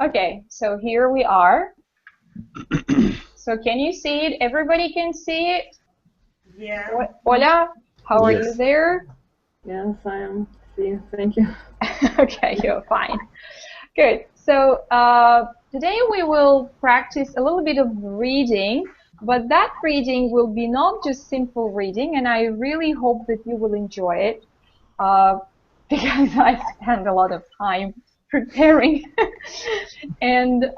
Okay, so here we are. So can you see it? Everybody can see it? Yeah. Hola, how are you Yes. there? Yes, I am seeing. Thank you. Okay, you're fine. Good. So today we will practice a little bit of reading, but that reading will be not just simple reading, and I really hope that you will enjoy it because I spent a lot of time preparing. And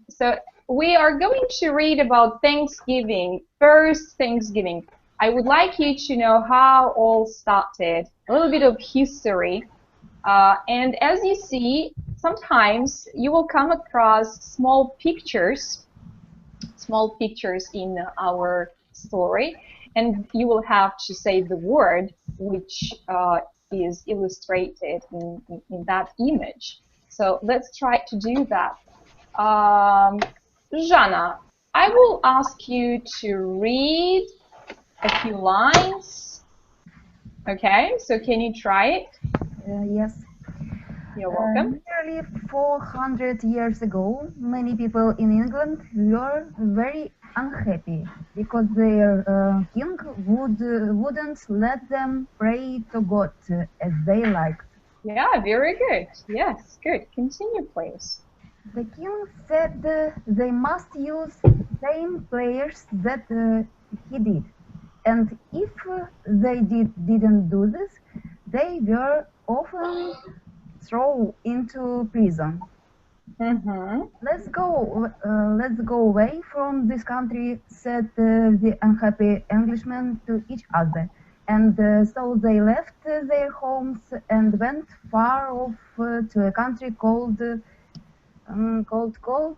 so we are going to read about Thanksgiving, first Thanksgiving. I would like you to know how all started, a little bit of history. And as you see, sometimes you will come across small pictures in our story, and you will have to say the word which is illustrated in that image. So let's try to do that. Jana, I will ask you to read a few lines. Okay, so can you try it? Yes. You're welcome. Nearly 400 years ago, many people in England were very unhappy because their king wouldn't let them pray to God as they liked. Yeah, very good. Yes, good. Continue, please. The king said they must use the same prayers that he did, and if didn't do this, they were often thrown into prison. Let's go away from this country, said the unhappy Englishmen to each other. And so they left their homes and went far off to a country called Cold.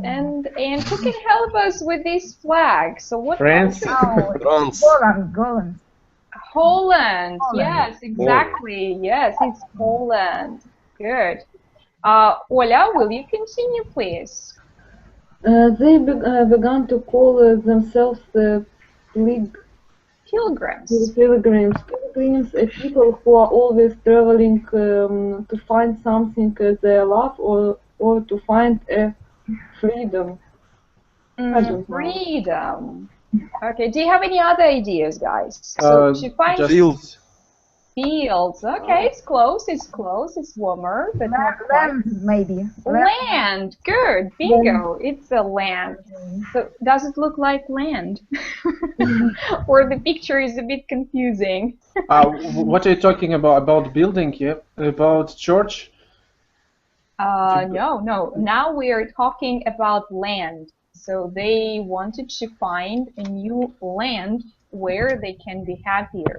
And who can help us with this flag? So what France. country? France. Holland. Holland. Yes, exactly. Yes, it's Poland. Good. Ola, will you continue, please? They began to call themselves Pilgrims. pilgrims. Pilgrims are people who are always traveling to find something they love or to find a freedom. I don't know. Freedom. Okay. Do you have any other ideas, guys? So to find Fields. fields. Okay, it's close. It's close. It's warmer, but not quite. Land, maybe. Land. Good. Bingo. It's a land. So does it look like land? Or the picture is a bit confusing? What are you talking about? About building? Yeah? About church? No. Now we are talking about land. So they wanted to find a new land where they can be happier.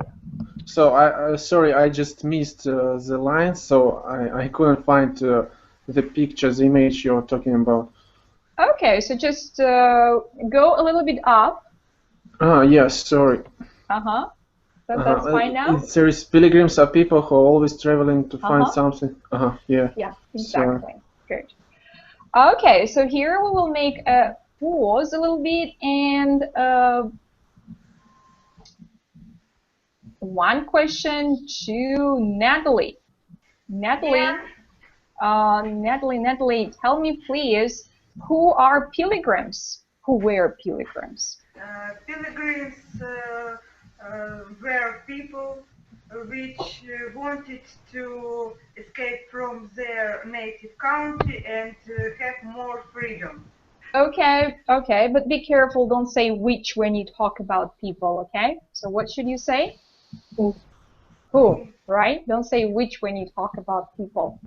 So sorry, I just missed the lines, so I couldn't find the picture, the image you're talking about. Okay, so just go a little bit up. Yes, sorry. So that's fine now? There is pilgrims are people who are always traveling to find something. Yeah. Yeah, exactly. Good. Okay, so here we will make a pause a little bit and one question to Natalie. Natalie, tell me please, who are pilgrims? Who were pilgrims? Pilgrims were people which wanted to escape from their native country and have more freedom. Okay, but be careful, don't say which when you talk about people, okay? So what should you say? Who, right? Don't say which when you talk about people.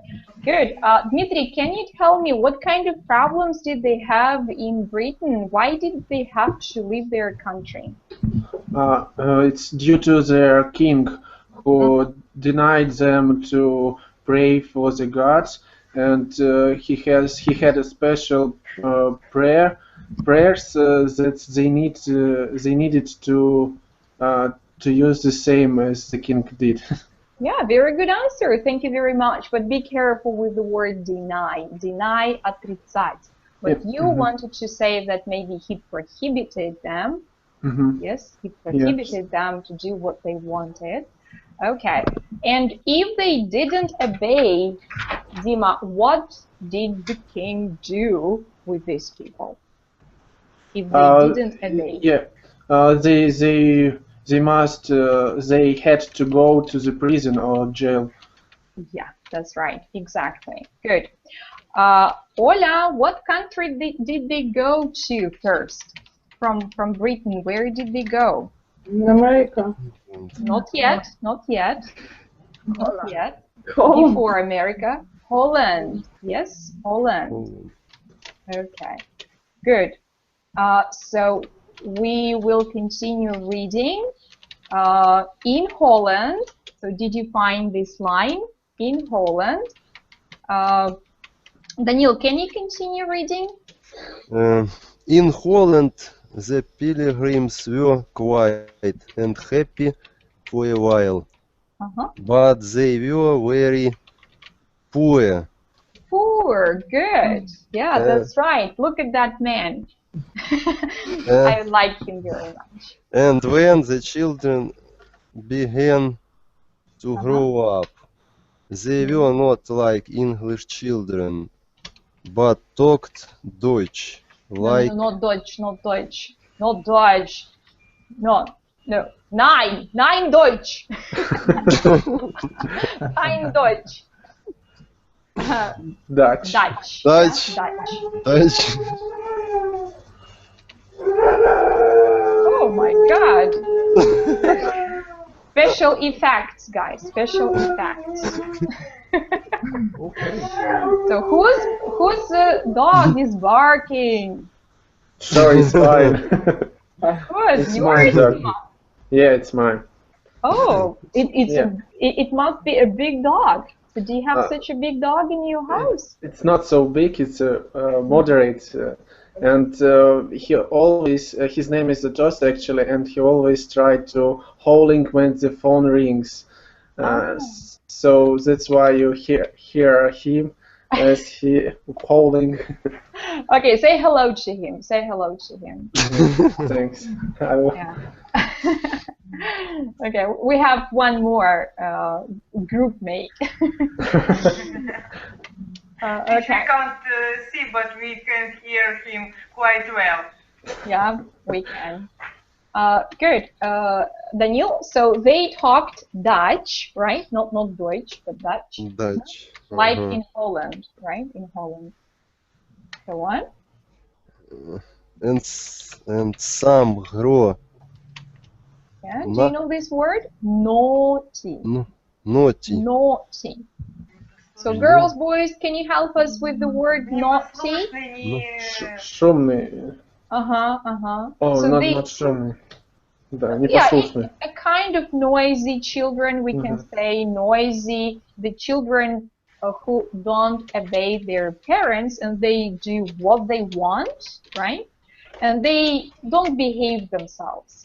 Good. Dmitry, can you tell me what kind of problems did they have in Britain? Why did they have to leave their country? It's due to their king who denied them to pray for the gods, and he had a special prayers that they needed to use the same as the king did. Yeah, very good answer. Thank you very much. But be careful with the word deny. Deny, отрицать. But you wanted to say that maybe he prohibited them. Yes, he prohibited them to do what they wanted. Okay. And if they didn't obey, Dima, what did the king do with these people? If they didn't obey. Yeah, they had to go to the prison or jail. Yeah, that's right. Exactly. Good. Ola, what country did they go to first? From Britain, where did they go? In America. Not yet. Not yet. Not yet. Holland. Before America. Holland. Yes, Holland. Okay. Good. So we will continue reading. In Holland. So did you find this line? In Holland. Daniel, can you continue reading? In Holland, the pilgrims were quiet and happy for a while, but they were very poor. Poor, good. Yeah, that's right. Look at that man. I like him very much. And when the children began to grow up, they were not like English children, but talked Deutsch. Like No, not Deutsch, not Deutsch, not Deutsch. No. Nein Deutsch. Nein Deutsch. Dutch. Dutch. Dutch. Yeah, Dutch. Dutch. Oh my God. Special effects, guys. Special effects. So whose dog is barking? Sorry, it's fine. Good. It's Yours. mine, dog. Yeah, it's mine. Oh, Yeah. it must be a big dog. So do you have such a big dog in your house? It's not so big. It's a moderate, and he always his name is Toast actually, and he always tried to howling when the phone rings. So that's why you hear him as he howling. Okay, say hello to him. Say hello to him. Thanks. I will. Yeah. Okay, we have one more group mate. We Okay. can't see, but we can hear him quite well. Yeah, we can. Good. Daniel, so they talked Dutch, right? Not Deutsch, but Dutch. Dutch. Like in Holland, right? In Holland. Go on. And some grow Yeah. Do you know this word? Naughty. naughty. Naughty. So girls, boys, can you help us with the word naughty? Шумный. Oh, So not шумный. Да, yeah, непослушный. a kind of noisy children, we can say noisy. The children who don't obey their parents and they do what they want, right? And they don't behave themselves.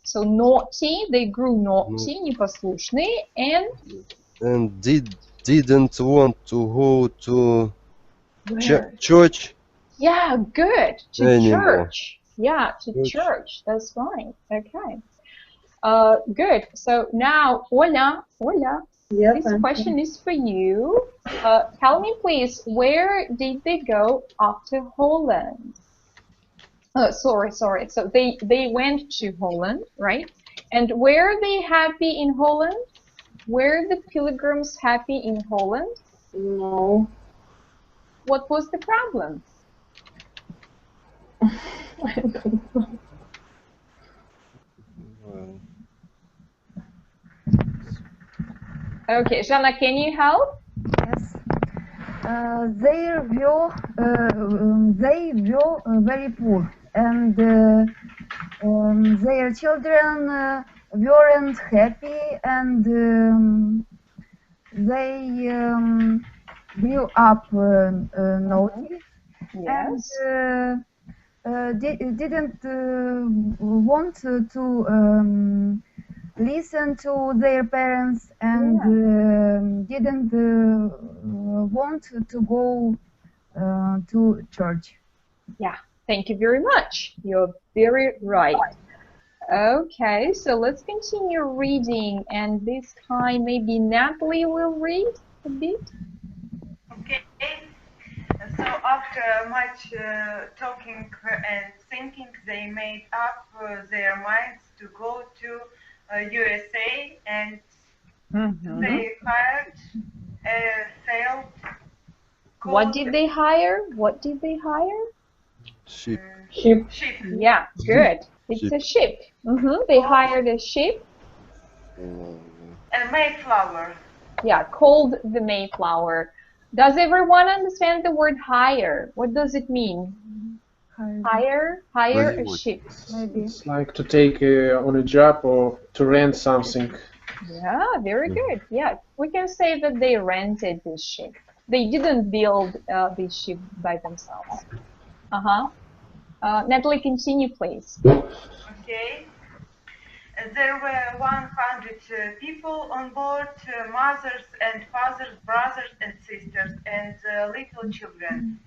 So naughty, they grew naughty, непослушные, And didn't want to go to where? church. Yeah, good. To Anymore. church. Yeah, to church. That's right. Okay. Good. So now, Ola, Yes, this question is for you. Tell me, please, where did they go after Holland? Sorry. So they went to Holland, right? And were they happy in Holland? Were the pilgrims happy in Holland? No. What was the problem? I don't know. Okay, Jana, can you help? Yes. They were very poor, and their children weren't happy, and they grew up naughty, Yes. and didn't want to listen to their parents, and didn't want to go to church. Yeah, thank you very much. You're very right. Okay, so let's continue reading, and this time maybe Natalie will read a bit. Okay. So after much talking and thinking, they made up their minds to go to USA, and they hired a sailed. What did they hire? What did they hire? Ship. Ship. Ship. Yeah, good. It's a ship. They hired a ship. A Mayflower. Yeah, called the Mayflower. Does everyone understand the word hire? What does it mean? Hire a ship. Maybe. It's like to take on a job or to rent something. Yeah, very good. Yeah, we can say that they rented this ship. They didn't build this ship by themselves. Natalie, continue, please. Okay. There were 100 people on board, mothers and fathers, brothers and sisters, and little children.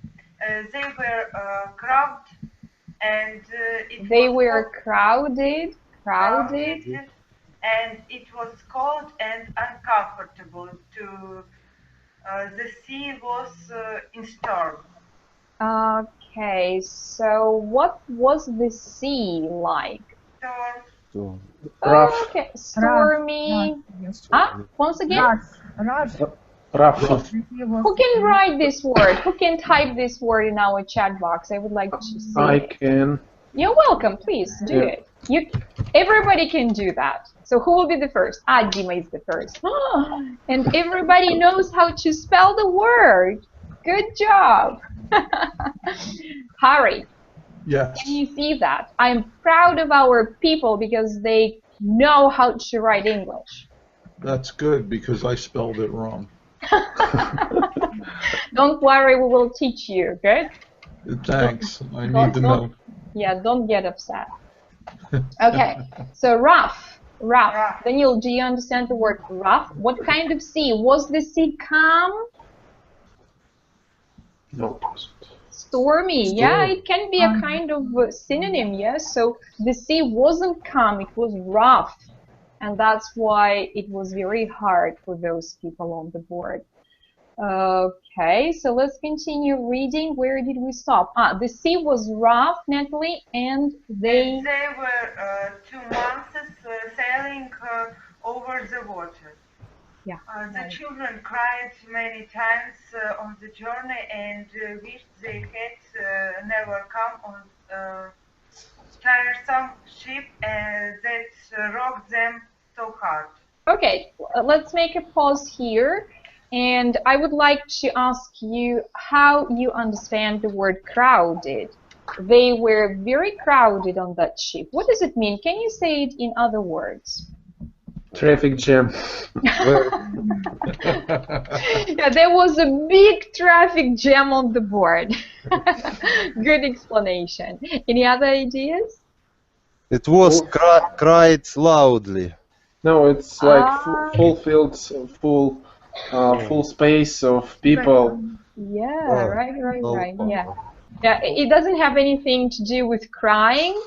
They were crowded, and They were crowded, and it was cold and uncomfortable. The sea was in storm. Okay, so what was the sea like? Storm. Rough. Okay, stormy. Once again? Rough. Who can write this word? Who can type this word in our chat box? I would like to see I it. can. You're welcome. Please do it. Everybody can do that. So who will be the first? Dima is the first. And everybody knows how to spell the word. Good job. Harry, Yes. can you see that? I'm proud of our people because they know how to write English. That's good because I spelled it wrong. Don't worry, we will teach you, good? Thanks. I need to know. Yeah, don't get upset. Okay, so rough. Daniel, do you understand the word rough? What kind of sea? Was the sea calm? No, it wasn't. Stormy. Yeah, it can be a kind of synonym, yes? So the sea wasn't calm, it was rough. And that's why it was very hard for those people on the board. Okay, so let's continue reading. Where did we stop? The sea was rough, Natalie, and they were 2 months sailing over the water. Yeah. The children cried many times on the journey and wished they had never come on tiresome ship that rocked them so hard. Okay, let's make a pause here. And I would like to ask you how you understand the word crowded. They were very crowded on that ship. What does it mean? Can you say it in other words? Traffic jam. Yeah, there was a big traffic jam on the board. Good explanation. Any other ideas? It was cried loudly. No, it's like full fields, full space of people. Yeah, right. Yeah, it doesn't have anything to do with crying.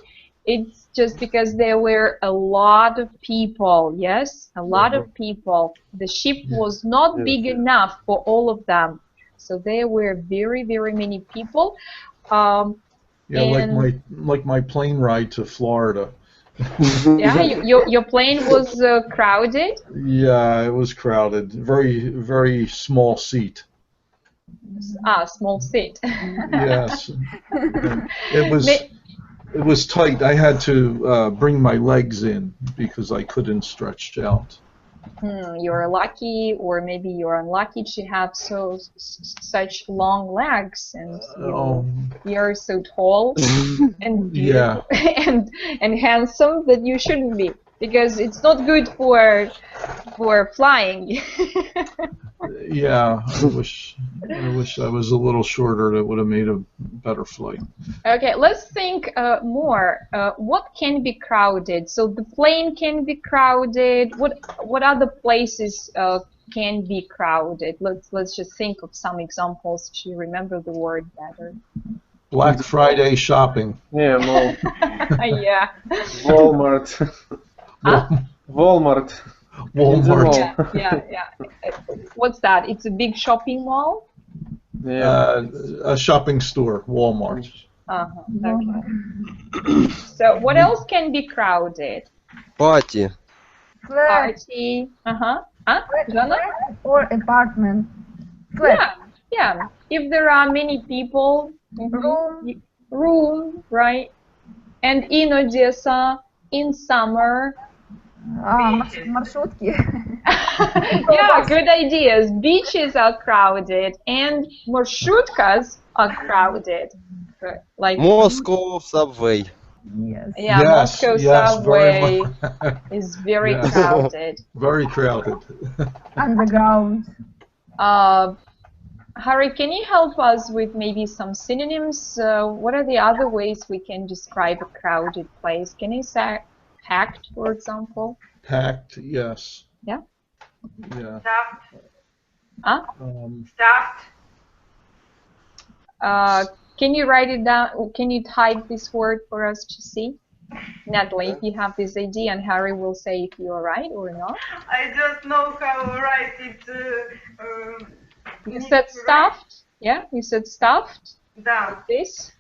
It's just because there were a lot of people, yes? A lot of people. The ship was not big enough for all of them. So there were very, very many people. Yeah, like my plane ride to Florida. Yeah, your plane was crowded? Yeah, it was crowded. Very, very small seat. Small seat. Yes. It was tight. I had to bring my legs in because I couldn't stretch out. You're lucky, or maybe you're unlucky to have such long legs, and you're so tall and beautiful and handsome that you shouldn't be, because it's not good for flying. Yeah, I wish I was a little shorter. That would have made a better flight. Okay, let's think more. What can be crowded? So the plane can be crowded. What other places can be crowded? Let's just think of some examples to remember the word better. Black Friday shopping. Yeah, mall. Yeah. Walmart. Walmart. In the Walmart. mall. Yeah. What's that? It's a big shopping mall? Yeah. A shopping store, Walmart. Okay. So what else can be crowded? Party. Flat, Party. Jana? or apartment. Flat. Yeah. If there are many people, room, right? And in Odessa, in summer. Маршрутки. Yeah, good ideas. Beaches are crowded and marshutkas are crowded. Like Moscow subway. Yes. yeah, Yes, Moscow yes, subway very much. is very Yes. crowded. Very crowded. Underground. Harry, can you help us with maybe some synonyms? What are the other ways we can describe a crowded place? Can you say packed, for example? Packed, yes. Yeah. Yeah. Stuffed. Um, Stuffed. Can you write it down? Can you type this word for us to see? Natalie, if you have this idea, and Harry will say if you are right or not. I just know how to write it. You said stuffed? Yeah, you said stuffed? Down. This?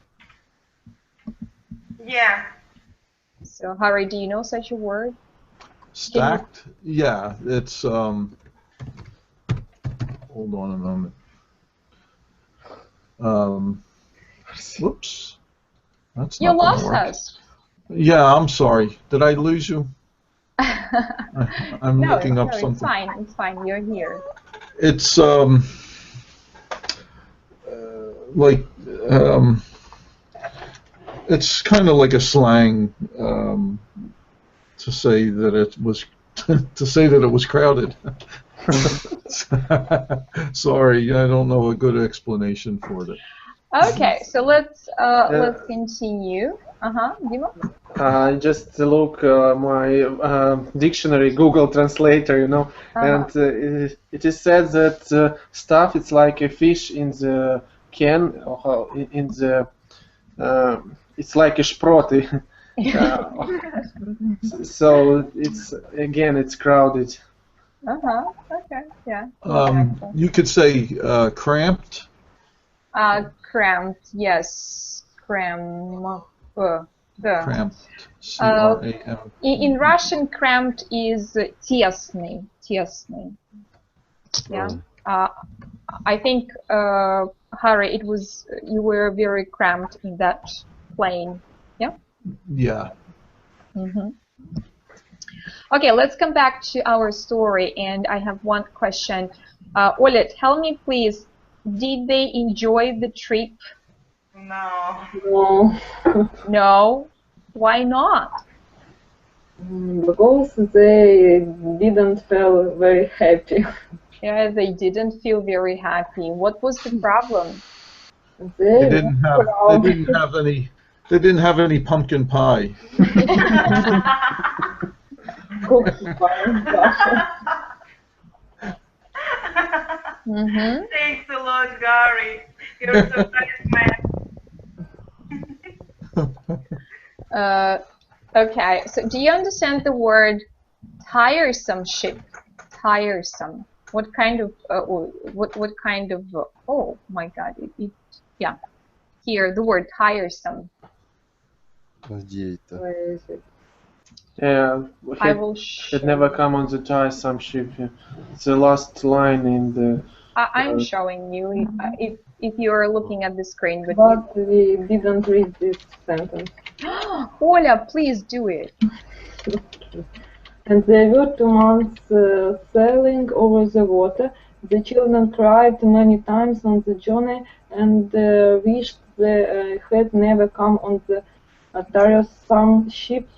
Yeah. So, Harry, do you know such a word? stacked. Yeah, it's hold on a moment. Whoops. That's You not gonna lost work. us. Yeah, I'm sorry. Did I lose you? I'm looking up it's something. fine. It's fine. You're here. It's like it's kind of like a slang to say that it was to say that it was crowded. Sorry, I don't know a good explanation for it. Okay, so let's continue. Dima? Just look my dictionary, Google Translator, you know, and it is said that stuff it's like a fish in the can, or in the it's like a sproti. So it's crowded. Okay, yeah. You could say cramped. Cramped, yes. Cramped. Cramped. C-R-A-M. In Russian, cramped is тесный. Тесный. Yeah. I think, Harry, you were very cramped in that plane. Yeah. Yeah. Okay, let's come back to our story, and I have one question. Oля, tell me please, did they enjoy the trip? No. No, No? Why not? because they didn't feel very happy. Yeah, they didn't feel very happy. What was the problem? They didn't have any pumpkin pie. Thanks a lot, Gary. You're so nice man. Okay, so do you understand the word tiresome ship? Tiresome. What kind of oh my god, yeah. Here, the word tiresome. Где это? Yeah, I will show. it never come on the tiresome ship. It's the last line in the. I'm showing you if you are looking at the screen. But we didn't read this sentence. Oля, please do it. And they were 2 months sailing over the water. The children cried many times on the journey and wished they had never come on the tiresome ship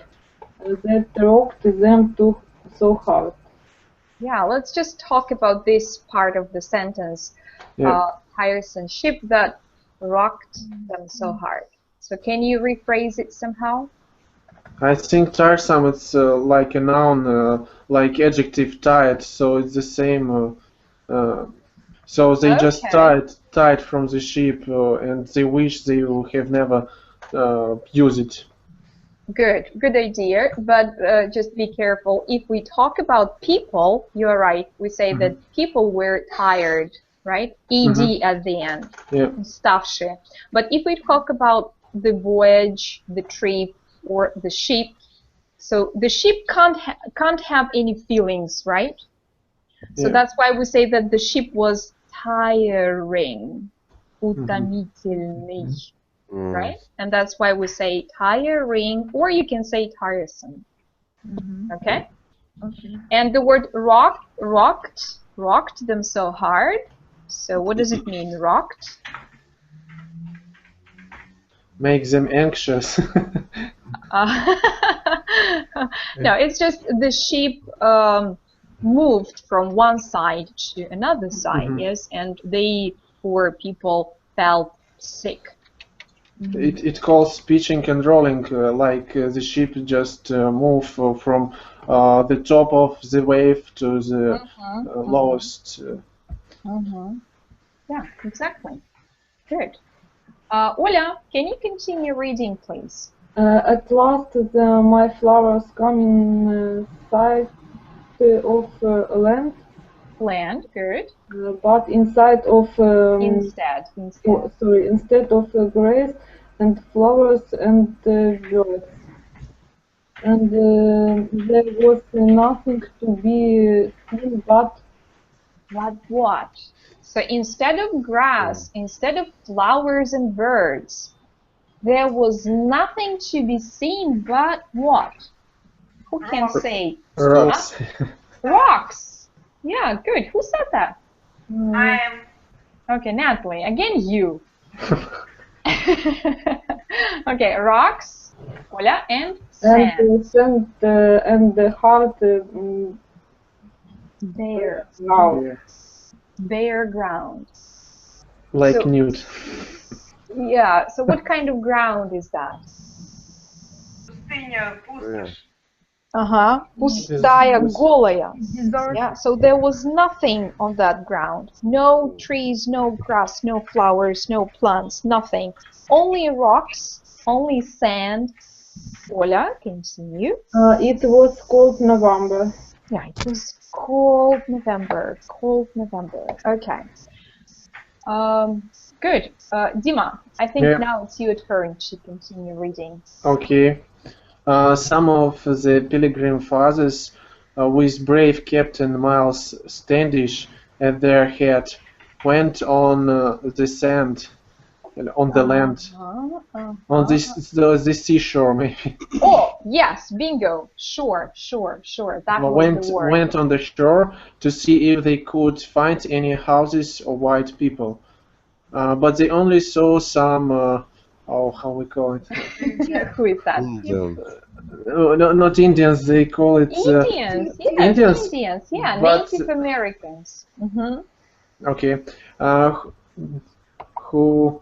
that rocked them so hard. Yeah, let's just talk about this part of the sentence. Yeah. Tiresome ship that rocked them so hard. So can you rephrase it somehow? I think tiresome it's like a noun, like adjective tired, so it's the same So they just Okay. tied from the ship, and they wish they would have never used it. Good idea. But just be careful. If we talk about people, you're right. We say that people were tired, right? Ed at the end. Yeah. Ставшие. But if we talk about the voyage, the trip, or the ship, so the ship can't have any feelings, right? So Yeah. that's why we say that the ship was tiring, утомительный, right? And that's why we say tiring, or you can say tiresome. Okay? Okay. And the word rocked them so hard. So what does it mean, rocked? Make them anxious. No, it's just the ship moved from one side to another side, yes, and they, poor people, felt sick. It calls pitching and rolling, like the ship just move from the top of the wave to the lowest. Yeah, exactly. Good. Oля, can you continue reading, please? At last, my flowers come in sight of land, Good. but inside of Instead. instead of grass and flowers and birds, and there was nothing to be seen but What? So instead of grass, instead of flowers and birds, there was nothing to be seen but what? Who can say? Rocks. Rocks. Yeah, good. Who said that? I am. Okay, Natalie. Again, you. Okay, rocks, Oля, and sand. sand and the heart Bare. now. Bare ground. Like So- nude. Yeah, so what kind of ground is that? Пустыня, пустошь. Пустая, голая. Desert. Yeah, so there was nothing on that ground. No trees, no grass, no flowers, no plants, nothing. Only rocks, only sand. Oля, continue. It was cold November. Yeah, it was cold November. Okay. Good. Dima, I think Yeah. now it's your turn to continue reading. Okay. Some of the Pilgrim Fathers, with brave Captain Miles Standish at their head, went on the sand, on the land, on the seashore maybe. Oh, yes, bingo. Sure. That was the word. Went on the shore to see if they could find any houses or white people. But they only saw some, how we call it? Who is that? Indian. No, not Indians, they call it... Indians, yes, Indians, yeah, but- Native Americans. Okay. Who...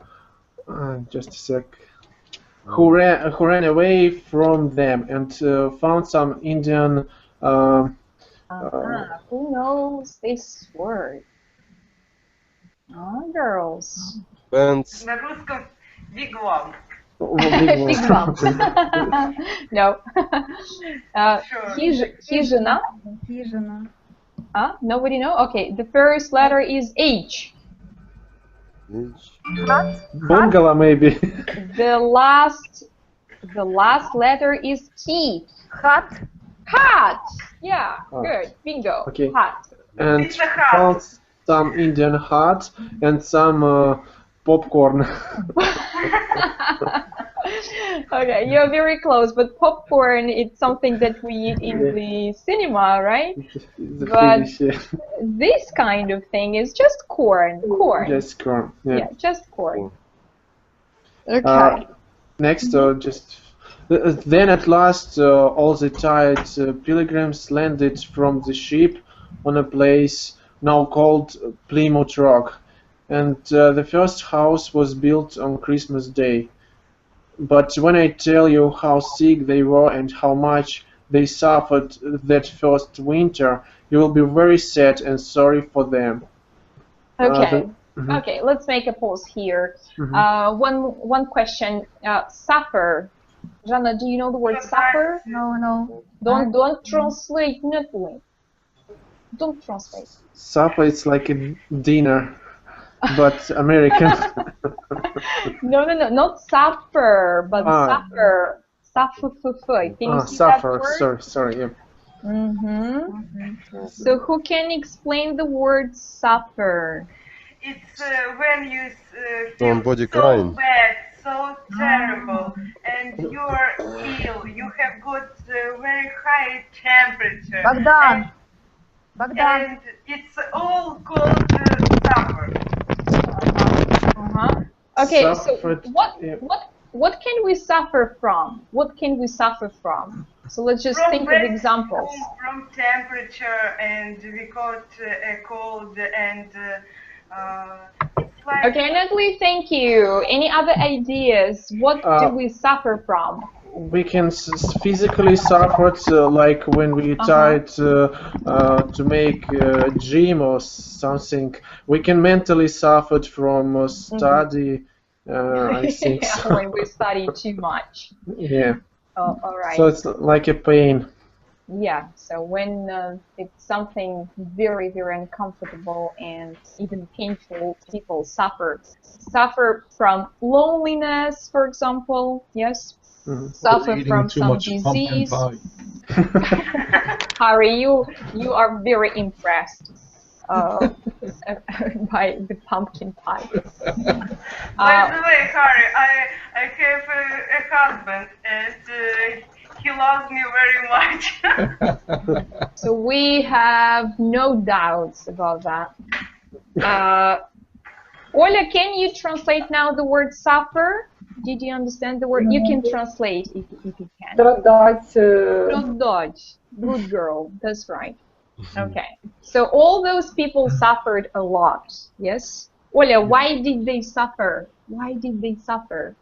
just a sec. Who ran away from them and found some Indian... Who knows this word? Girls. Pants. На русском вигвам. Wigwam. No. Sure. Хижина. Хижина. Nobody know? Okay, the first letter is H. Bungalow, maybe. The last letter is T. Hut. Hut. Yeah, Hut. good. Bingo. Okay. Hut. And It's a hut. found some Indian hut and some popcorn. Okay, you're very close, but popcorn is something that we eat in the cinema, right? The But- finish, yeah. This kind of thing is just corn. Corn. Just corn. Yeah. Yeah, just corn. Okay. Next, then at last, all the tired pilgrims landed from the ship on a place now called Plymouth Rock, and the first house was built on Christmas Day. But when I tell you how sick they were and how much they suffered that first winter, you will be very sad and sorry for them. Okay. Mhm. Okay, let's make a pause here. Mhm. One question. Suffer. Jana, do you know the word suffer? No. Don't translate nothing. Don't translate. Supper is like a dinner, but American. No, not suffer, but Ah. suffer. Suffer. Can you see that Suffer. word? Sorry. Yeah. So who can explain the word suffer? It's when you feel Somebody so crying. bad, so terrible, and you're ill. You have got very high temperature, Bogdan. and it's all called suffer. Okay, Suffered, so yeah. what can we suffer from? What can we suffer from? So let's just From think of bad examples. from temperature, and we got a cold, and it's like Okay, Natalie, thank you. Any other ideas? What do we suffer from? We can physically suffer, like when we tried to make a gym or something. We can mentally suffer from study. I think Yeah, so. when we study too much. Yeah. Oh, all right. So it's like a pain. Yeah, so when it's something very, very uncomfortable and even painful, people suffer. Suffer from loneliness, for example, yes. Suffer Eating from too some much pumpkin disease. pie. Harry, you are very impressed by the pumpkin pie. By the way, Harry, I have a husband, and he loves me very much. So we have no doubts about that. Oля, can you translate now the word suffer? Did you understand the word? You can translate if you can. Страдать. Stradać. Good girl. That's right. Okay. So all those people suffered a lot. Yes. Oля, why did they suffer? Why did they suffer?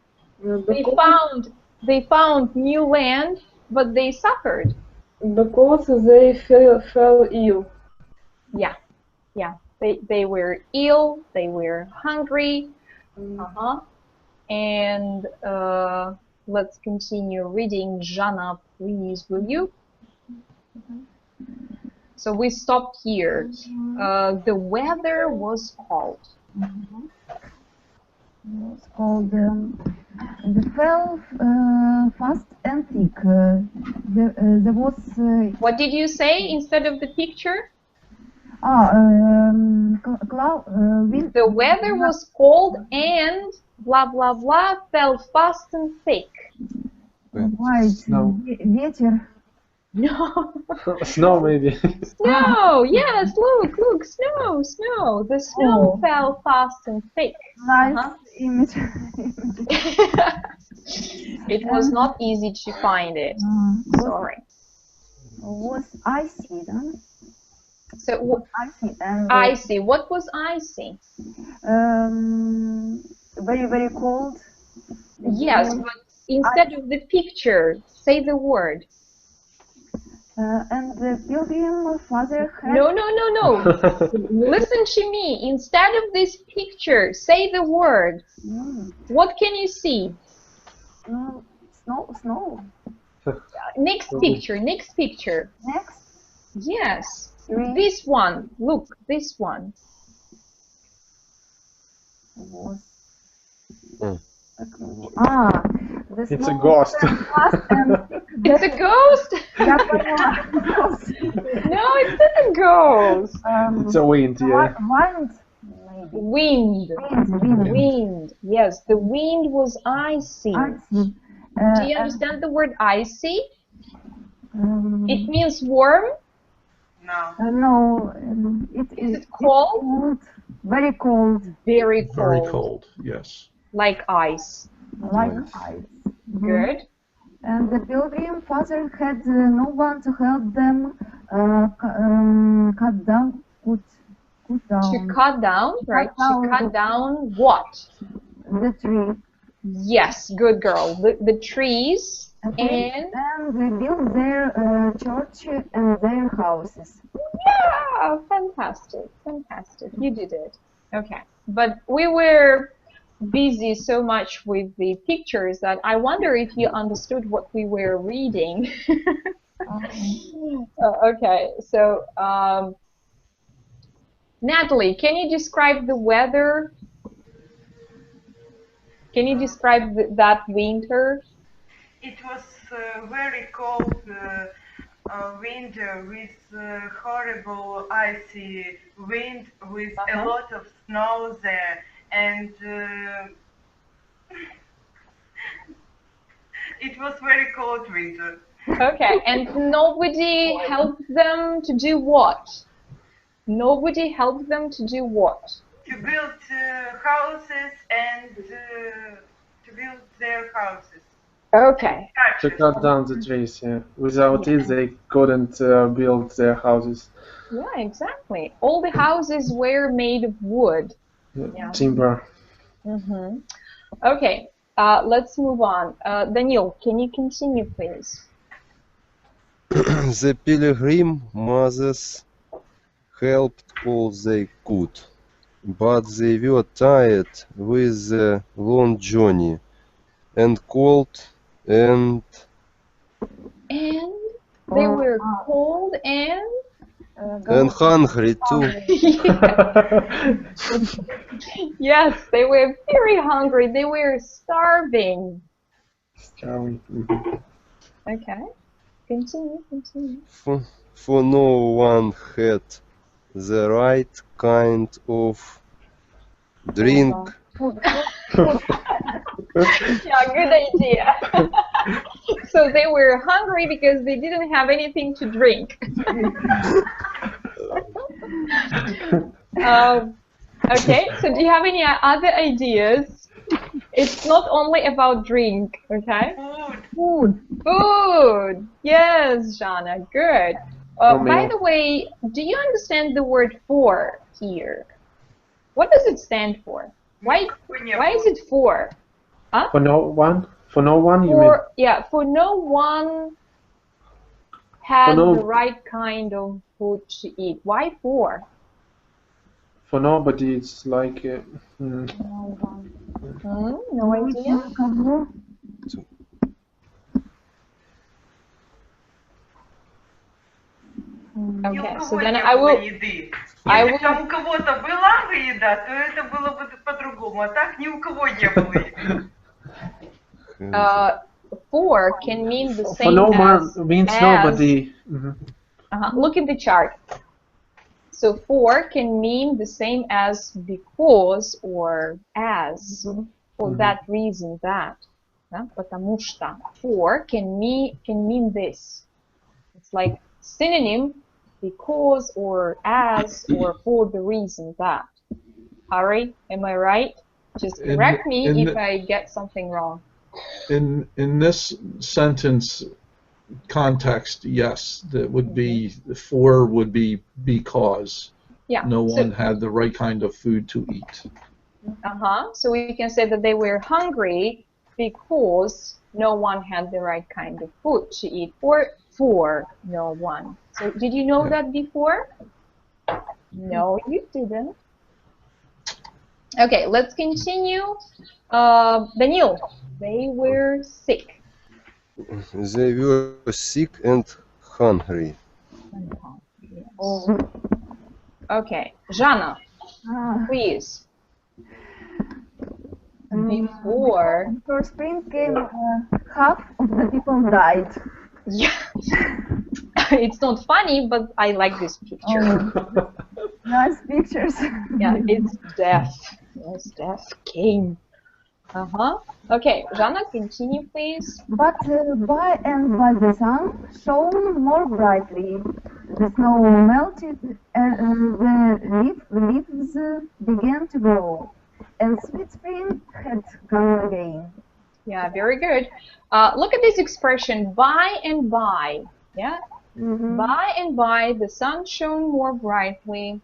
They found new land, but they suffered. Because they fell ill. Yeah. They were ill. They were hungry. And let's continue reading. Jana, please, will you? So we stopped here. The weather was cold. It's called the fell fast and thick. There was What did you say instead of the picture? cloud. Wind. The weather was cold and blah blah blah fell fast and thick. White. Snow. Ветер. No. Snow maybe. Snow. Yes, look, snow. The snow fell fast and thick. Nice image. It was not easy to find it. Sorry. Was icy, then? So Icy and icy. What was icy? very, very cold. Yes, but instead of the picture, say the word. And the pilgrim father had... No. Listen to me. Instead of this picture, say the word. What can you see? Snow. Next picture. Next? Yes. Three. This one. Look, this one. Was... It's a ghost. It's a ghost? Я поняла. No, it's not a ghost. It's a wind, yeah. Wind, maybe. Wind. Yes, the wind was icy. Icy. Do you understand the word icy? It means warm. No. No. Is it cold? Very cold. Very cold. Very cold, yes. Like ice. Like ice. Good. And the pilgrim father had no one to help them cut down. To cut down, right? To cut down what? The tree. Yes, good girl. The trees and they built their church and their houses. yeah, fantastic. You did it. Okay, but we were busy so much with the pictures that I wonder if you understood what we were reading. Okay, so Natalie, can you describe the weather? Can you describe that winter? It was very cold winter with horrible icy wind with a lot of snow there, and it was very cold winter. Okay, and nobody helped them to do what? Nobody helped them to do what? To build houses and to build their houses. Okay. To cut down the trees, yeah. Without it, they couldn't build their houses. Yeah, exactly. All the houses were made of wood. Yeah. Timber. Mm-hmm. Okay, let's move on. Daniel, can you continue, please? The pilgrim mothers helped all they could, but they were tired with the long journey and cold and they were cold and hungry too. Yes, they were very hungry. They were starving. Starving. Okay, continue. For no one had the right kind of drink. Yeah, good idea. So they were hungry because they didn't have anything to drink. Okay, so do you have any other ideas? It's not only about drink, okay? Food. Yes, Jana, good. By the way, do you understand the word for here? What does it stand for? Why is it for? Huh? For no one? For no one, you mean? Yeah, for no one had the right kind of food to eat. Why for? For nobody, it's like... No idea? Okay, so then I will... Если там у кого-то была еда, то это было бы по-другому, а так ни у кого не было еды. For can mean the same for no as... one means nobody. Look at the chart. So for can mean the same as because or as, for that reason that. Потому что. For can mean this. It's like synonym because or as or for the reason that. Harry, am I right? Just correct me if I get something wrong. In this sentence context, yes, that would be for would be because no one had the right kind of food to eat. So we can say that they were hungry because no one had the right kind of food to eat, or for no one. So did you know that before? No, you didn't. Okay, let's continue. Daniel, they were sick. They were sick and hungry. Okay, Jana, please. Before spring came, half of the people died. Yeah. It's not funny, but I like this picture. Nice pictures. Yeah, it's death. Yes, death came. Okay, Jana, continue, please. But by and by the sun shone more brightly. The snow melted and the leaves began to grow. And sweet spring had come again. Yeah, very good. Look at this expression, by and by. Yeah? By and by, the sun shone more brightly,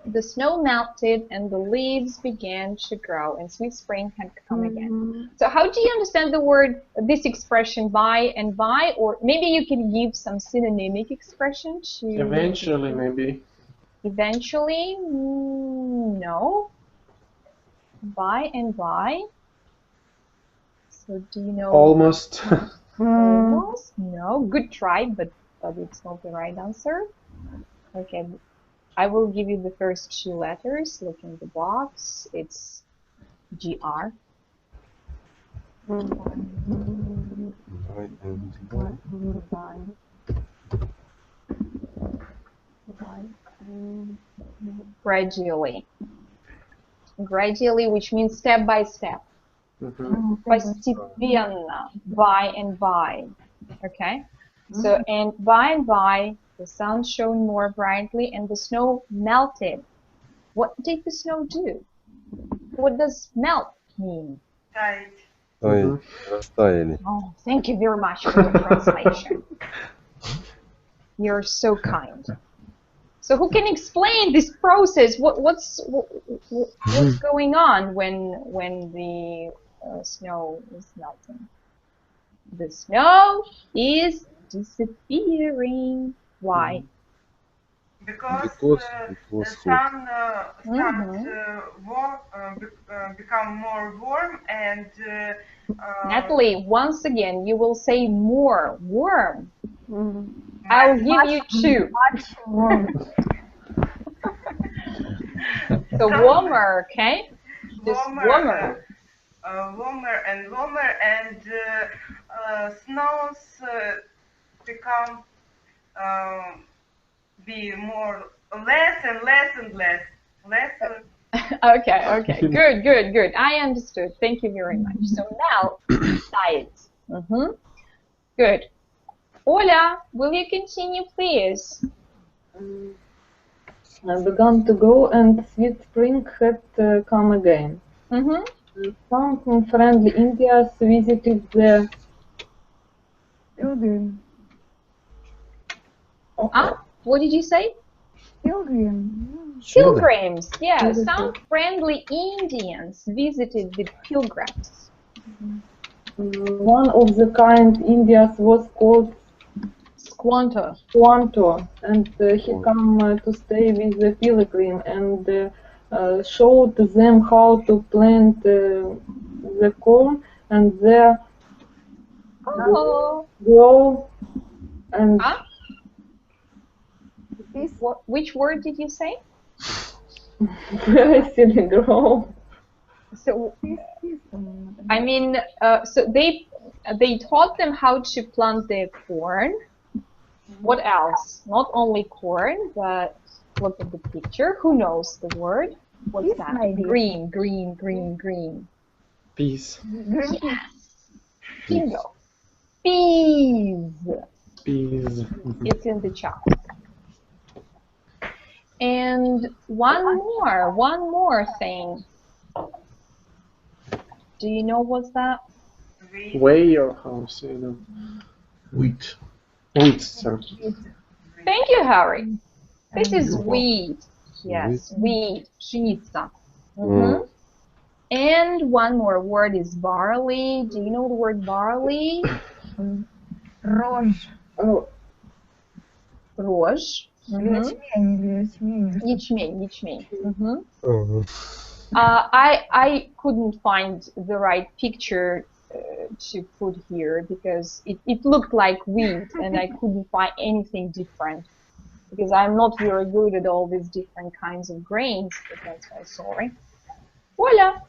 the snow melted, and the leaves began to grow, and sweet spring had come again. So how do you understand the word, this expression, by and by? Or maybe you can give some synonymic expression to... Eventually, maybe. Eventually? No. By and by. So do you know? Almost. Almost? No. Good try, but it's not the right answer. Okay. I will give you the first two letters. Look in the box. It's GR. Gradually. Gradually, which means step by step. Постепенно, by and by. Okay? So, and by, the sun shone more brightly and the snow melted. What did the snow do? What does melt mean? Растаяли. Oh, thank you very much for the translation. You're so kind. So who can explain this process? What's going on when the snow is melting? The snow is disappearing. Why? Because the sun become more warm and Natalie, once again, you will say more warm. I'll give you two. Much warm. So warmer, okay? Just warmer. Warmer and snows become be more less and less and less. Okay. Good. I understood. Thank you very much. So now, sides. Good. Ola, will you continue, please? I began to go, and sweet spring had come again. Some friendly Indians visited the Pilgrim. What did you say? Pilgrim. Pilgrims. Yeah, some friendly Indians visited the pilgrims. One of the kind Indians was called Squanto, and he come to stay with the pilgrim and showed them how to plant the corn and there grow and which word did you say? grow. So I mean, so they taught them how to plant their corn. What else? Not only corn, but look at the picture. Who knows the word? What's that? Maybe. Green. Peas. Yes. Bingo. Peas. It's in the chat. And one more thing. Do you know what's that? Whey or how to say them? Wheat. Wheat, sir. Thank you, Harry. This is wheat. Yes, wheat. Pшеница. And one more word is barley. Do you know the word barley? Рожь. Рожь. Ячмень. I couldn't find the right picture to put here because it looked like wheat and I couldn't find anything different because I'm not very good at all these different kinds of grains, but that's why sorry. Voila!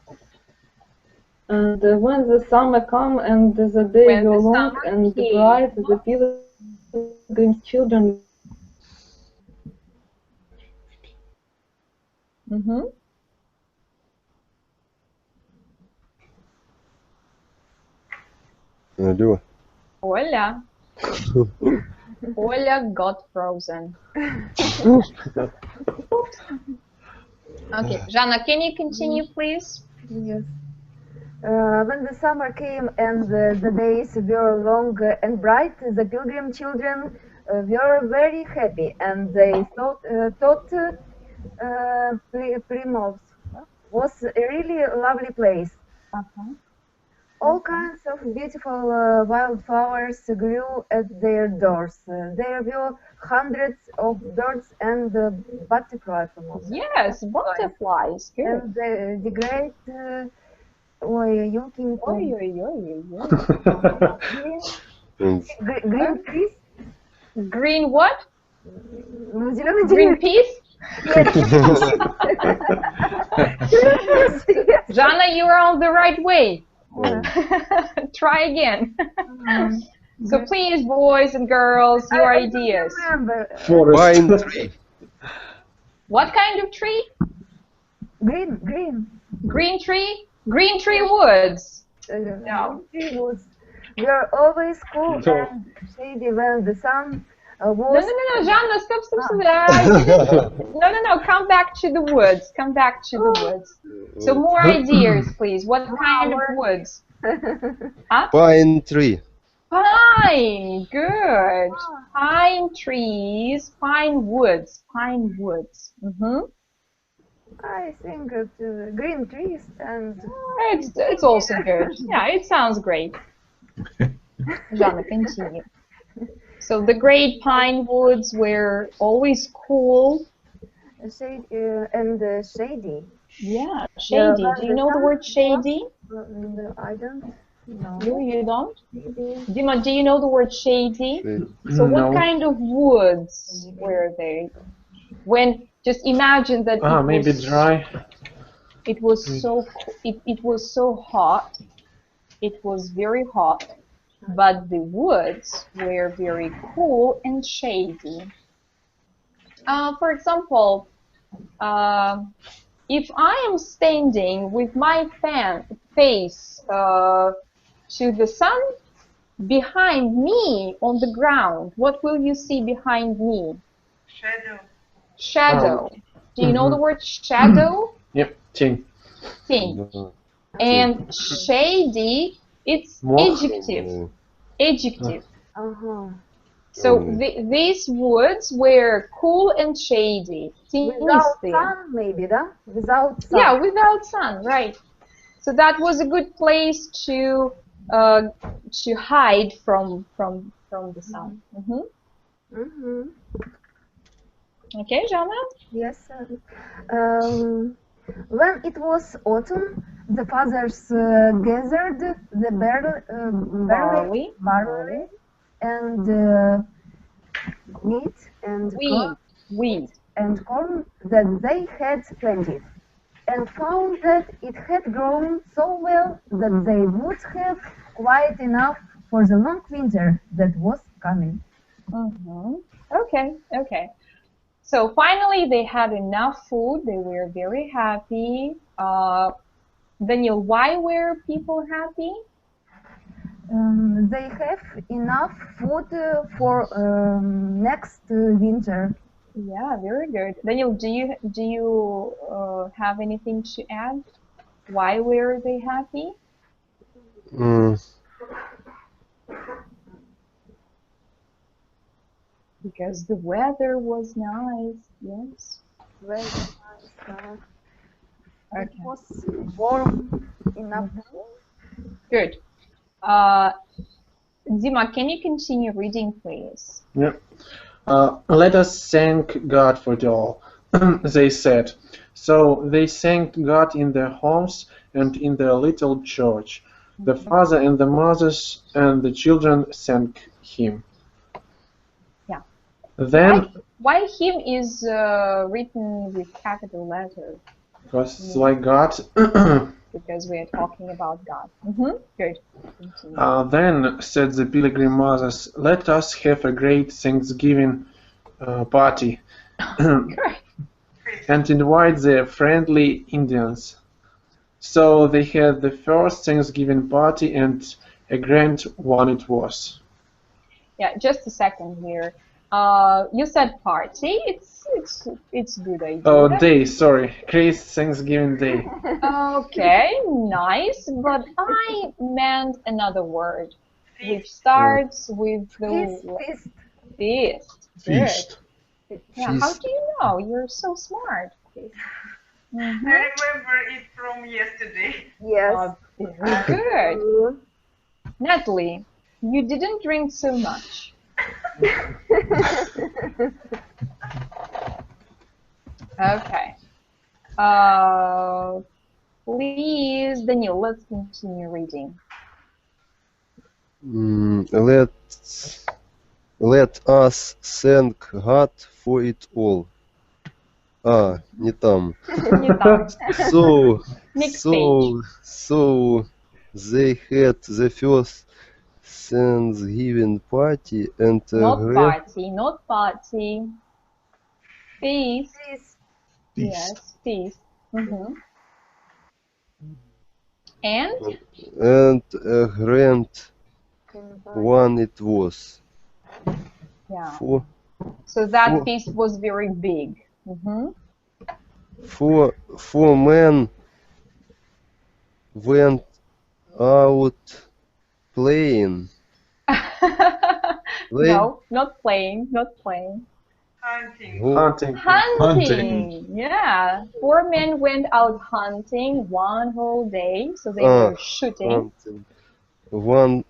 And when the summer come and the day go long and bright, the pilgrim's children Алло. Оля. Оля got frozen. Okay, Jana, can you continue, please? Yes. When the summer came and the days were long and bright, the pilgrim children were very happy, and they thought Plymouth was a really lovely place. All kinds of beautiful wildflowers grew at their doors. There were hundreds of birds and butterflies. Yes, butterflies. Good. And the great green trees. Green what? Зеленый Green peas? Yes. Jana, you are on the right way. Try again. So please, boys and girls, your ideas. Pine tree. What kind of tree? Green. Green tree? Green tree woods. No. Tree woods. We are always cool and shady when the sun was... No, Jana, stop. No, come back to the woods. Come back to the woods. So more ideas, please. What kind of woods? Huh? Pine tree. Pine, good. Pine trees, pine woods. I think green trees and... It's also good. Yeah, it sounds great. Jana, continue. So the great pine woods were always cool. Shady. Yeah, shady. Do you know the word shady? I don't know. You don't? Dima, do you know the word shady? So No. what kind of woods were they? When just imagine that Maybe dry. it was so it was so hot. It was very hot, but the woods were very cool and shady. For example, if I am standing with my face to the sun, behind me on the ground, what will you see behind me? Shadow. Do you know the word shadow? Yep, тень. Тень. And shady, it's adjective. Adjective. So these woods were cool and shady. Without sun, maybe, да? Without sun. Yeah, without sun, right. So that was a good place to hide from the sun. Okay, Jana? Yes. When it was autumn, the fathers gathered the barley and wheat and wheat and corn that they had planted, and found that it had grown so well that they would have quite enough for the long winter that was coming. Okay. So finally they had enough food. They were very happy. Daniel, why were people happy? They have enough food for next winter. Yeah, very good. Daniel, do you have anything to add? Why were they happy? Because the weather was nice. Yes. Very nice. Okay. It was warm enough. Good. Dima, can you continue reading, please? Yeah. Let us thank God for it all, they said. So they thanked God in their homes and in their little church. The father and the mothers and the children thanked him. Yeah. Then why him is written with capital letters? Because it's like God. Because we are talking about God. Good. Then said the pilgrim mothers, let us have a great Thanksgiving party and invite the friendly Indians. So they had the first Thanksgiving party, and a grand one it was. Yeah, just a second here. You said party. It's a good idea. Oh, day. Sorry, Great Thanksgiving Day. Okay, nice. But I meant another word, which starts with the feast. Feast. Yeah. How do you know? You're so smart. I remember it from yesterday. Yes. Very good. Natalie, you didn't drink so much. Okay. Please, Daniel, let's continue reading. Let us thank God for it all. Не там. Не там. So they had the first Thanksgiving party and not party. Feast. Yes, feast. And a grand one it was. Yeah. So that feast was very big. Four men went out playing. No, not playing. Hunting. Yeah. 4 men went out hunting one whole day, so they were shooting. One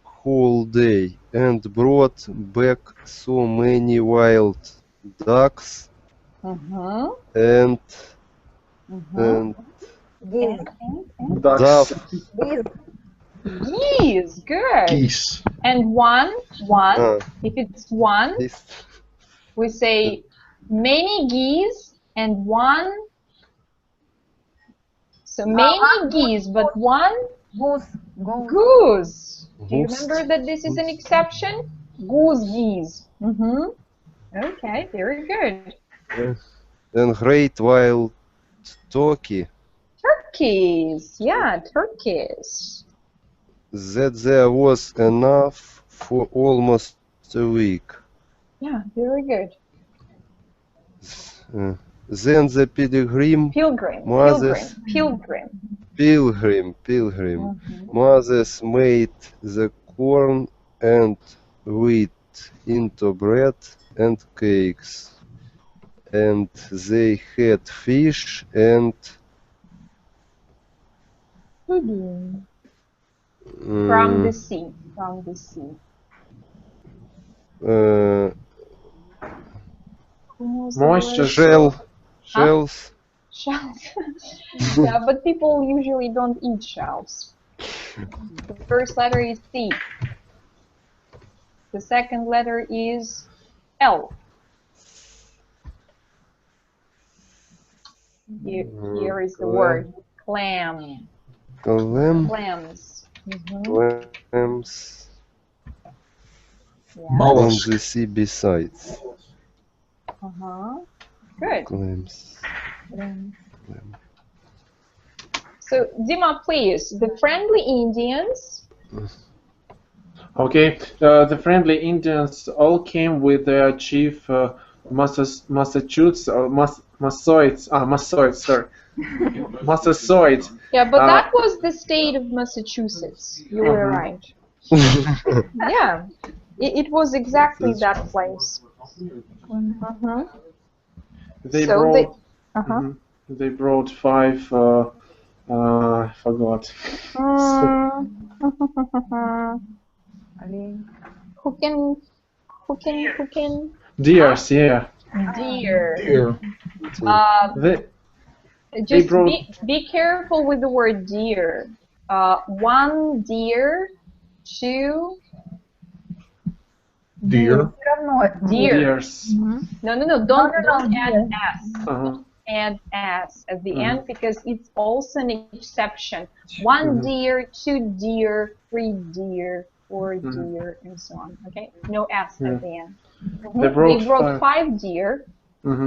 whole day and brought back so many wild ducks and Ducks. Geese, good. Geese. And one. If it's one, we say many geese and one. So many geese, but one goose. Do you remember that this is an exception? Goose, geese. Okay, very good. And great wild turkey. Turkeys, yeah, turkeys. That there was enough for almost a week. Yeah, very good. Then the pilgrim mothers made the corn and wheat into bread and cakes, and they had fish and from the sea. Moisture shells. Shells. Yeah, but people usually don't eat shells. The first letter is C. The second letter is L. Here is the word clam. Clams. Clams. Yeah. On the sea besides. Good. Clams. So, Dima, please, the friendly Indians. Okay, the friendly Indians all came with their chief Massachusetts or Massasoit. Massasoit. Yeah, but that was the state of Massachusetts. You were right. Yeah, it was exactly that place. They brought 5. I forgot. Who can? Deers, yeah. Deer. Just be careful with the word deer. 1 deer, 2 deer. Deers. No, don't add s. Add s at the end because it's also an exception. 1 deer, 2 deer, 3 deer, 4 deer, and so on. Okay, no s at the end. They brought 5 deer.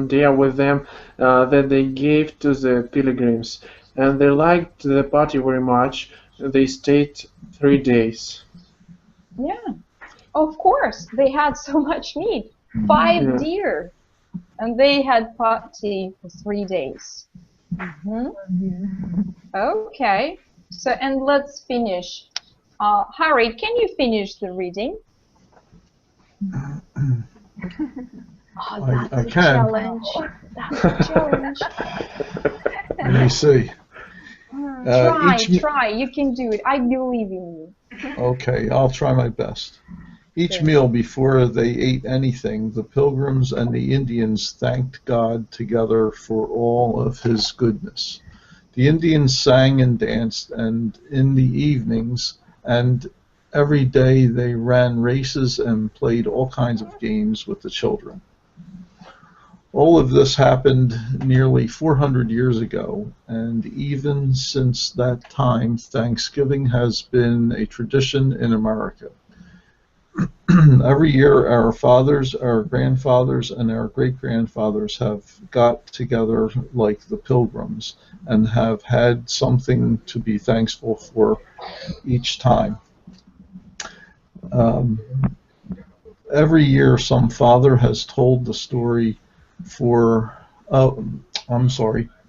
Deer with them that they gave to the pilgrims, and they liked the party very much. They stayed 3 days. Yeah, of course, they had so much meat. 5 deer. And they had party for 3 days. Okay, so and let's finish. Harry, can you finish the reading? That's I a can. challenge. That's a challenge. Let me see. Try. You can do it. I believe in you. Okay, I'll try my best. Each meal before they ate anything, the pilgrims and the Indians thanked God together for all of his goodness. The Indians sang and danced, and in the evenings and every day they ran races and played all kinds of games with the children. All of this happened nearly 400 years ago, and even since that time, Thanksgiving has been a tradition in America. Every year, our fathers, our grandfathers, and our great-grandfathers have got together like the Pilgrims and have had something to be thankful for each time. Every year, some father has told the story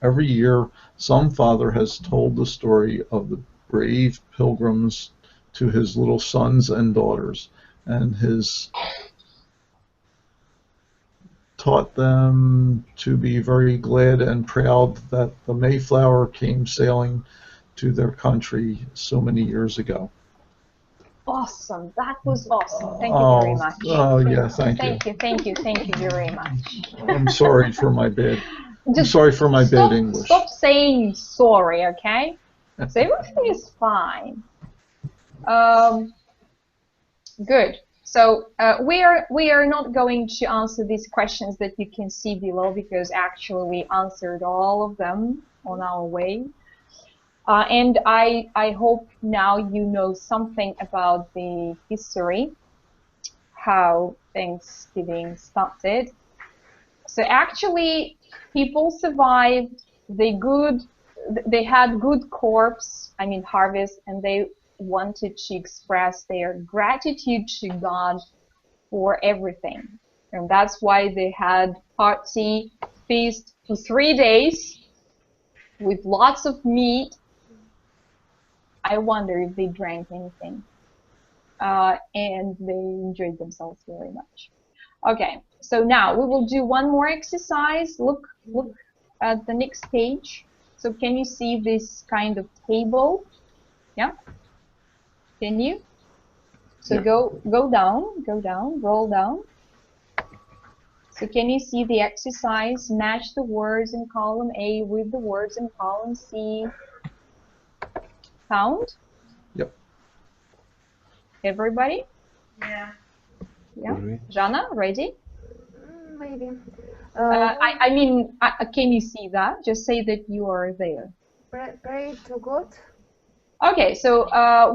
every year, some father has told the story of the brave pilgrims to his little sons and daughters, and has taught them to be very glad and proud that the Mayflower came sailing to their country so many years ago. Awesome. That was awesome. Thank you very much. Oh, yeah, thank you. Thank you very much. I'm sorry for my bad. I'm sorry for my bad English. Stop saying sorry, okay? So everything is fine. Good. So we are not going to answer these questions that you can see below, because actually we answered all of them on our way. And I hope now you know something about the history, how Thanksgiving started. So actually, people survived. They had good harvest, and they wanted to express their gratitude to God for everything. And that's why they had party, feast for 3 days with lots of meat. I wonder if they drank anything. And they enjoyed themselves very much. Okay, so now we will do one more exercise. Look at the next page. So can you see this kind of table? Yeah? Can you? So yeah. Go down, roll down. So can you see the exercise? Match the words in column A with the words in column C. Found? Yep. Everybody? Yeah. Yeah. Jana, ready? Maybe. Can you see that? Just say that you are there. Pray to God. Okay, so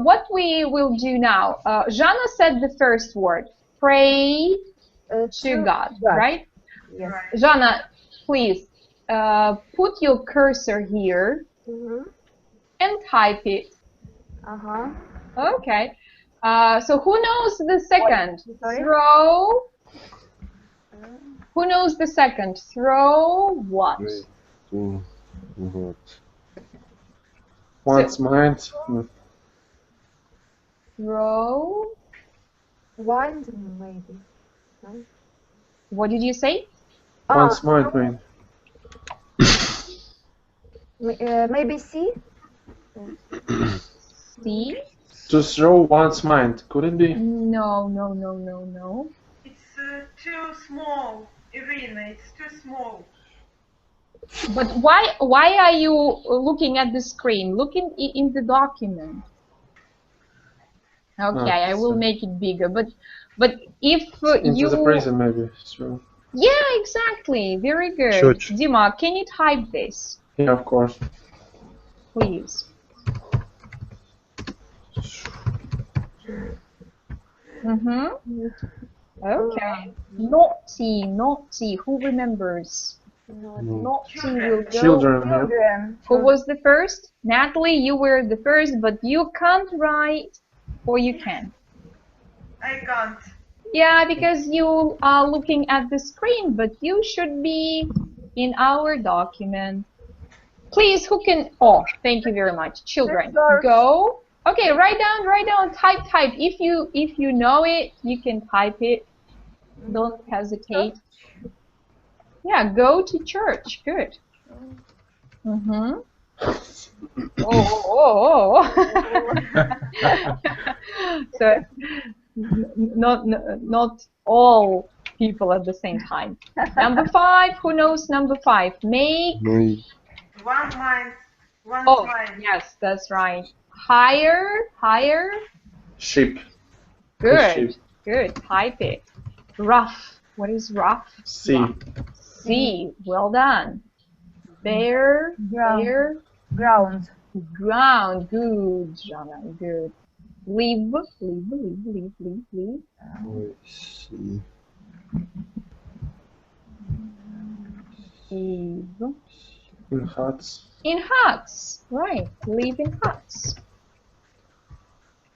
what we will do now, Jana said the first word, pray to God, right? Yes. Jana, please put your cursor here and type it. Okay. So who knows the second? Throw. Who knows the second? Throw what? One's mind. Throw. Wind, maybe. No? What did you say? One's mind. Maybe C? C? To throw one's mind, could it be? No. It's too small, Irina. It's too small. But why are you looking at the screen? Look in the document. Okay, I will make it bigger. But if into the present, maybe. Sure. Yeah, exactly. Very good. Church. Dima, can you type this? Yeah, of course. Please. Okay. Naughty. Who remembers? Naughty will go. Children. Who was the first? Natalie, you were the first, but you can't write, or you can? I can't. Yeah, because you are looking at the screen, but you should be in our document. Please, who can? Oh, thank you very much. Children, go. Okay, write down, type. If you know it, you can type it. Don't hesitate. Yeah, go to church. Good. So not all people at the same time. Number 5. Who knows number 5? Make. One mind. One mind. Yes, that's right. Higher. Higher. Ship. Good. Ship. Good. Type it. Rough. What is rough? Sea. Rough. Sea. Well done. Bare. Bare. Ground. Ground. Good, Jana. Good. Live. Live. Live. In huts. In huts. Right. Live in huts.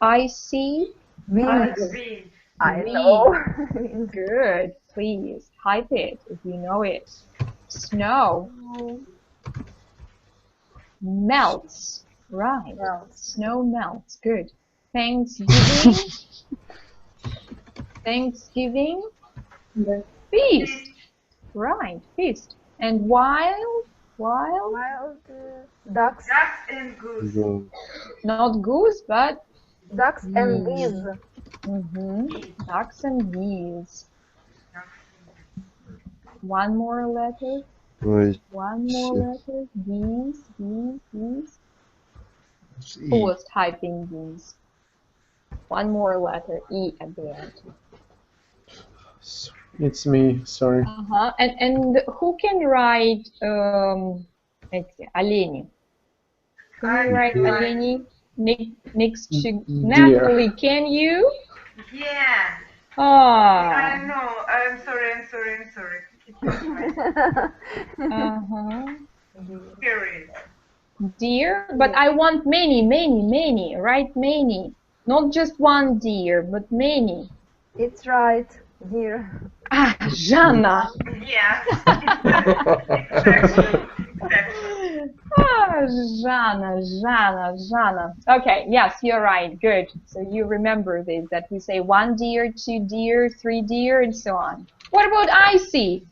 I see. Wind. I Wind. know. Good. Please type it if you know it. Snow. Melts. Right. Snow melts. Good. Thanksgiving. Thanksgiving. Feast. Right. Feast. And wild. Wild. Ducks. Ducks and goose. Not goose, but Ducks and geese. Ducks and geese. One more letter. One more letter. Geese. Who was typing geese? One more letter. E at the end. It's me. Sorry. And who can write олени? Can you write олени next to Natalie? Can you? Yeah. Ah. I know. I'm sorry. Period. Deer, but I want many, right? Many. Not just one deer, but many. It's right, dear. Ah, Jana. Yeah. Jana. Okay, yes, you're right. Good. So you remember this, that we say 1 deer, 2 deer, 3 deer, and so on. What about icy?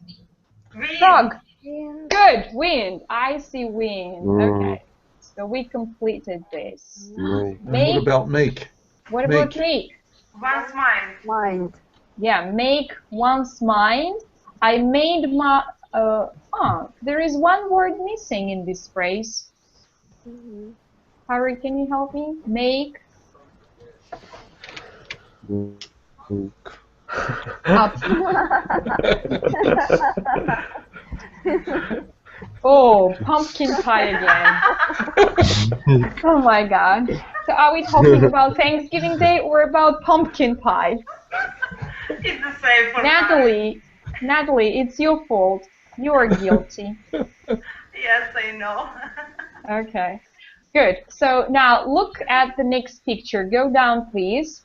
Frog. Good. Wind. Icy wind. Okay. So we completed this. What about make? What about make? One's mind. Mind. Yeah, make one's mind. I made my... there is one word missing in this phrase. Harry, can you help me? Make. Up. Oh, pumpkin pie again. Oh my god. So are we talking about Thanksgiving Day or about pumpkin pie? It's the same for Natalie, it's your fault. You're guilty. Yes, I know. Okay. Good. So now look at the next picture. Go down, please.